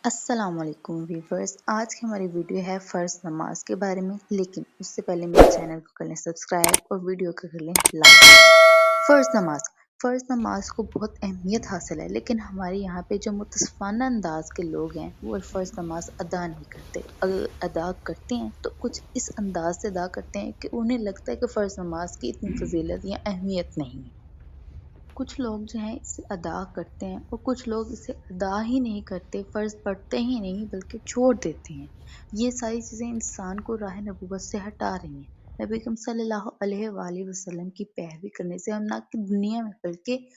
السلام علیکم ویورز، آج کی ہماری ویڈیو ہے فرض نماز کے بارے میں، لیکن اس سے پہلے میرے چینل کو کر لیں سبسکرائب اور ویڈیو کو کر لیں لائک۔ فرض نماز کو بہت اہمیت حاصل ہے، لیکن ہمارے یہاں پہ جو متصفانہ انداز کے لوگ ہیں وہ فرض نماز ادا نہیں کرتے۔ اگر ادا کرتے ہیں تو کچھ اس انداز سے ادا کرتے ہیں کہ انہیں لگتا ہے کہ فرض نماز کی اتنی فضیلت یا اہمیت نہیں ہے۔ کچھ لوگ جو ہیں اسے ادا کرتے ہیں اور کچھ لوگ اسے ادا ہی نہیں کرتے، فرض پڑھتے ہی نہیں بلکہ چھوڑ دیتے ہیں۔ یہ ساری چیزیں انسان کو راہ نبوت سے ہٹا رہی ہیں۔ نبی اکرم صلی اللہ علیہ وآلہ وسلم کی پیروی کرنے سے ہم نہ کہ دنیا میں بلکہ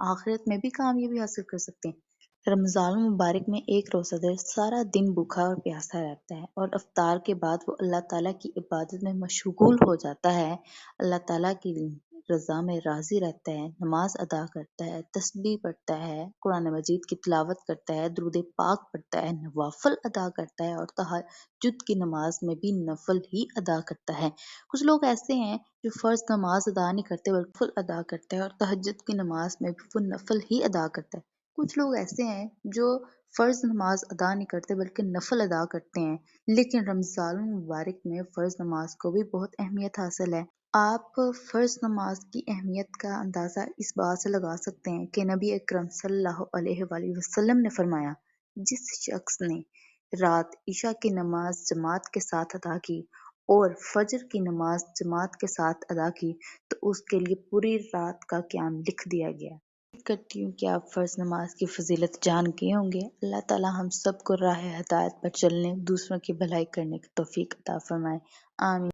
آخرت میں بھی کامیابی حاصل کر سکتے ہیں۔ رمضان المبارک میں ایک روزہ دار سارا دن بھوکا اور پیاسا رہتا ہے اور افطار کے بعد وہ اللہ تعالیٰ کی عبادت میں مشغول ہو جاتا ہے، اللہ تعالیٰ کی رضا میں راضی رہتا ہے، نماز ادا کرتا ہے، تسبیح پڑھتا ہے، قرآن مجید کی تلاوت کرتا ہے، درود پاک پڑھتا ہے، نوافل ادا کرتا ہے اور تہجد کی نماز میں بھی نفل ہی ادا کرتا ہے۔ کچھ لوگ ایسے ہیں جو فرض نماز ادا نہیں کرتے بلکہ نفل ادا کرتے ہیں اور تہجد کی نماز میں بھی وہ نفل ہی ادا کرتا ہے۔ کچھ لوگ ایسے ہیں جو فرض نماز ادا نہیں کرتے بلکہ نفل ادا کرتے ہیں، لیکن رمضان المبارک میں فرض نماز کو بھی بہت اہمیت حاصل ہے۔ آپ فرض نماز کی اہمیت کا اندازہ اس بات سے لگا سکتے ہیں کہ نبی اکرم صلی اللہ علیہ وآلہ وسلم نے فرمایا، جس شخص نے رات عشاء کی نماز جماعت کے ساتھ ادا کی اور فجر کی نماز جماعت کے ساتھ ادا کی تو اس کے لیے پوری رات کا قیام لکھ دیا گیا۔ امید کرتی ہوں کہ آپ فرض نماز کی فضیلت جان گئے ہوں گے۔ اللہ تعالی ہم سب کو راہ ہدایت پر چلنے، دوسروں کی بھلائی کرنے کی توفیق عطا فرمائے، آمین۔